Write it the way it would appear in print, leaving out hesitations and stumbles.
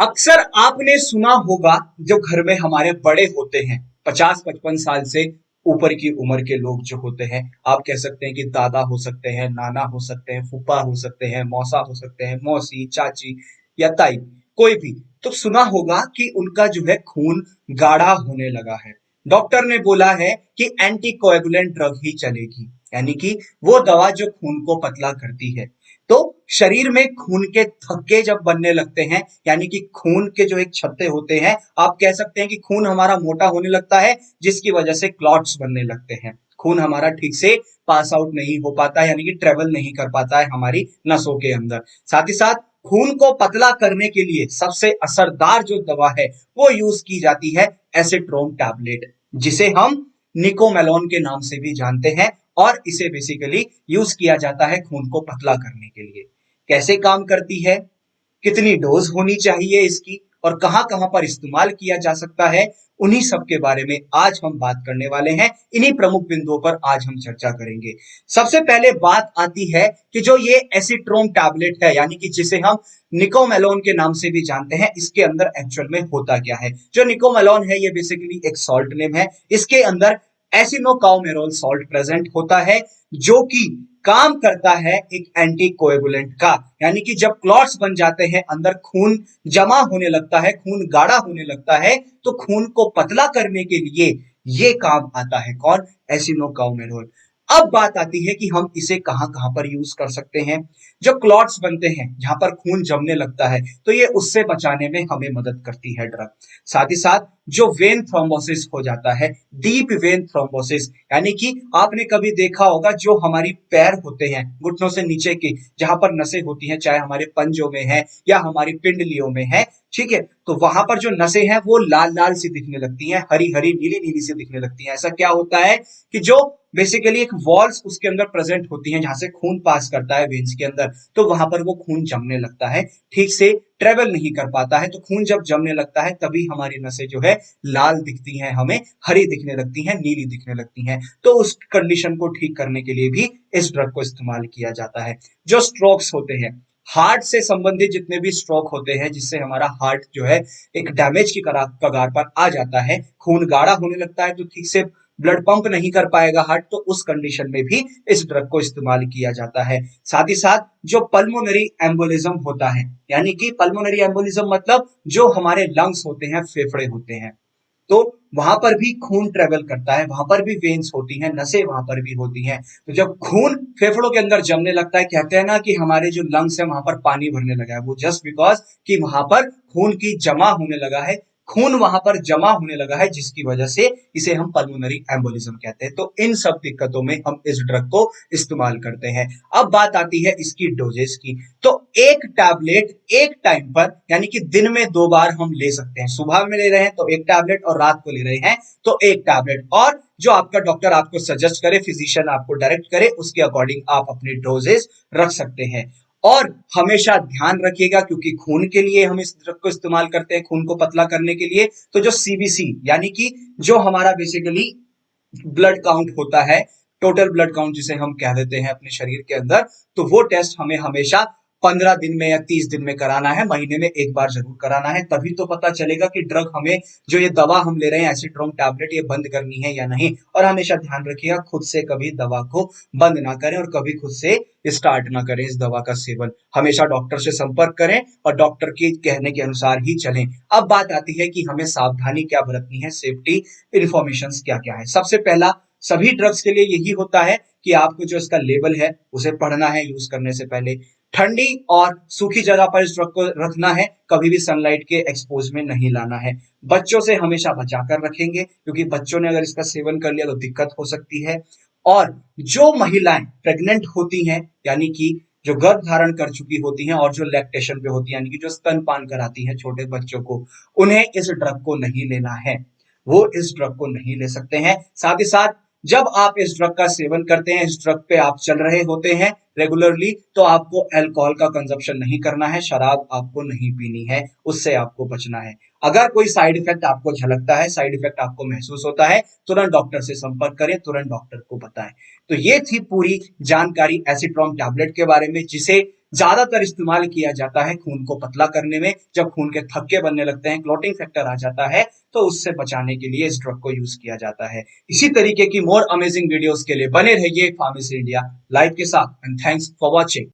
अक्सर आपने सुना होगा जो घर में हमारे बड़े होते हैं 50-55 साल से ऊपर की उम्र के लोग जो होते हैं, आप कह सकते हैं कि दादा हो सकते हैं, नाना हो सकते हैं, फूफा हो सकते हैं, मौसा हो सकते हैं, मौसी, चाची या ताई, कोई भी। तो सुना होगा कि उनका जो है खून गाढ़ा होने लगा है। डॉक्टर ने बोला है कि एंटीकोएगुलेंट ड्रग ही चलेगी, यानी कि वो दवा जो खून को पतला करती है। तो शरीर में खून के थक्के जब बनने लगते हैं, यानी कि खून के जो एक छत्ते होते हैं, आप कह सकते हैं कि खून हमारा मोटा होने लगता है, जिसकी वजह से क्लॉट्स बनने लगते हैं। खून हमारा ठीक से पास आउट नहीं हो पाता है, यानी कि ट्रेवल नहीं कर पाता है हमारी नसों के अंदर। साथ ही साथ खून को पतला करने के लिए सबसे असरदार जो दवा है वो यूज की जाती है एसिट्रोम टैबलेट, जिसे हम निकोमेलॉन के नाम से भी जानते हैं। और इसे बेसिकली यूज किया जाता है खून को पतला करने के लिए। कैसे काम करती है, कितनी डोज होनी चाहिए इसकी, और कहां कहां पर इस्तेमाल किया जा सकता है, उन्हीं सब के बारे में आज हम बात करने वाले हैं। इन्हीं प्रमुख बिंदुओं पर आज हम चर्चा करेंगे। सबसे पहले बात आती है कि जो ये एसिट्रोम टैबलेट है, यानी कि जिसे हम निकोमेलॉन के नाम से भी जानते हैं, इसके अंदर एक्चुअल में होता क्या है। जो निकोमेलॉन है ये बेसिकली एक सॉल्ट नेम है। इसके अंदर एसिनोकाउमेरोल सॉल्ट प्रेजेंट होता है, जो कि काम करता है एक एंटी कोएगुलेंट का। यानी कि जब क्लॉट्स बन जाते हैं, अंदर खून जमा होने लगता है, खून गाढ़ा होने लगता है, तो खून को पतला करने के लिए ये काम आता है। कौन? एसिनोकाउमेरोल। अब बात आती है कि हम इसे कहां कहां पर यूज कर सकते हैं। जो क्लॉट्स बनते हैं, जहां पर खून जमने लगता है, तो ये उससे बचाने में हमें मदद करती है ड्रग। साथ ही साथ जो वेन थ्रोम्बोसिस हो जाता है, डीप वेन थ्रोम्बोसिस, यानी कि आपने कभी देखा होगा जो हमारी पैर होते हैं घुटनों से नीचे की, जहां पर नसें होती हैं, चाहे हमारे पंजों में है या हमारी पिंडलियों में है, ठीक है, तो वहां पर जो नसें हैं वो लाल लाल सी दिखने लगती हैं, हरी हरी नीली नीली सी दिखने लगती हैं। ऐसा क्या होता है कि जो बेसिकली एक वॉल्स उसके अंदर प्रेजेंट होती हैं, जहां से खून पास करता है वेन्स के अंदर, तो वहां पर वो खून जमने लगता है, ठीक से ट्रेवल नहीं कर पाता है। तो खून जब जमने लगता है तभी हमारी नसें जो है लाल दिखती हैं, हमें हरी दिखने लगती हैं, नीली दिखने लगती हैं। तो उस कंडीशन को ठीक करने के लिए भी इस ड्रग को इस्तेमाल किया जाता है। जो स्ट्रोक्स होते हैं, हार्ट से संबंधित जितने भी स्ट्रोक होते हैं, जिससे हमारा हार्ट जो है एक डैमेज की कगार पर आ जाता है, खून गाढ़ा होने लगता है, तो ठीक से ब्लड पंप नहीं कर पाएगा हार्ट, तो उस कंडीशन में भी इस ड्रग को इस्तेमाल किया जाता है। साथ ही साथ जो पल्मोनरी एम्बोलिज्म होता है, यानी कि पल्मोनरी एम्बोलिज्म मतलब जो हमारे लंग्स होते हैं, फेफड़े होते हैं, तो वहां पर भी खून ट्रेवल करता है, वहां पर भी वेन्स होती हैं, नसें वहां पर भी होती हैं। तो जब खून फेफड़ों के अंदर जमने लगता है, कहते हैं ना कि हमारे जो लंग्स है वहां पर पानी भरने लगा है, वो जस्ट बिकॉज कि वहां पर खून की जमा होने लगा है, खून वहां पर जमा होने लगा है, जिसकी वजह से इसे हम पल्मोनरी एम्बोलिज्म कहते हैं। तो इन सब दिक्कतों में हम इस ड्रग को इस्तेमाल करते हैं। अब बात आती है इसकी डोजेस की। तो एक टैबलेट एक टाइम पर, यानी कि दिन में 2 बार हम ले सकते हैं। सुबह में ले रहे हैं तो एक टैबलेट, और रात को ले रहे हैं तो एक टैबलेट। और जो आपका डॉक्टर आपको सजेस्ट करे, फिजिशियन आपको डायरेक्ट करे, उसके अकॉर्डिंग आप अपनी डोजेस रख सकते हैं। और हमेशा ध्यान रखिएगा, क्योंकि खून के लिए हम इस ड्रग को इस्तेमाल करते हैं, खून को पतला करने के लिए। तो जो सीबीसी, यानी कि जो हमारा बेसिकली ब्लड काउंट होता है, टोटल ब्लड काउंट जिसे हम कह देते हैं अपने शरीर के अंदर, तो वो टेस्ट हमें हमेशा 15 दिन में या 30 दिन में कराना है, महीने में एक बार जरूर कराना है। तभी तो पता चलेगा कि ड्रग हमें, जो ये दवा हम ले रहे हैं एसिट्रोम टैबलेट, ये बंद करनी है या नहीं। और हमेशा ध्यान रखिएगा, खुद से कभी दवा को बंद ना करें और कभी खुद से स्टार्ट ना करें इस दवा का सेवन। हमेशा डॉक्टर से संपर्क करें और डॉक्टर के कहने के अनुसार ही चलें। अब बात आती है कि हमें सावधानी क्या बरतनी है, सेफ्टी इंफॉर्मेशन क्या क्या है। सबसे पहला सभी ड्रग्स के लिए यही होता है कि आपको जो इसका लेबल है उसे पढ़ना है यूज करने से पहले। ठंडी और सूखी जगह पर इस ड्रग को रखना है, कभी भी सनलाइट के एक्सपोज में नहीं लाना है। बच्चों से हमेशा बचाकर रखेंगे, क्योंकि बच्चों ने अगर इसका सेवन कर लिया तो दिक्कत हो सकती है। और जो महिलाएं प्रेग्नेंट होती हैं, यानी कि जो गर्भ धारण कर चुकी होती हैं और जो लैक्टेशन पे होती है, यानी कि जो स्तनपान कराती हैं छोटे बच्चों को, उन्हें इस ड्रग को नहीं लेना है, वो इस ड्रग को नहीं ले सकते हैं। साथ ही साथ जब आप इस ड्रग का सेवन करते हैं, इस ड्रग पे आप चल रहे होते हैं रेगुलरली, तो आपको अल्कोहल का कंजप्शन नहीं करना है, शराब आपको नहीं पीनी है, उससे आपको बचना है। अगर कोई साइड इफेक्ट आपको झलकता है, साइड इफेक्ट आपको महसूस होता है, तुरंत डॉक्टर से संपर्क करें, तुरंत डॉक्टर को बताएं। तो ये थी पूरी जानकारी एसिट्रॉम टैबलेट के बारे में, जिसे ज्यादातर इस्तेमाल किया जाता है खून को पतला करने में। जब खून के थक्के बनने लगते हैं, क्लॉटिंग फैक्टर आ जाता है, तो उससे बचाने के लिए इस ड्रग को यूज किया जाता है। इसी तरीके की मोर अमेजिंग वीडियोस के लिए बने रहिए फार्मेसी इंडिया लाइव के साथ। And thanks for watching.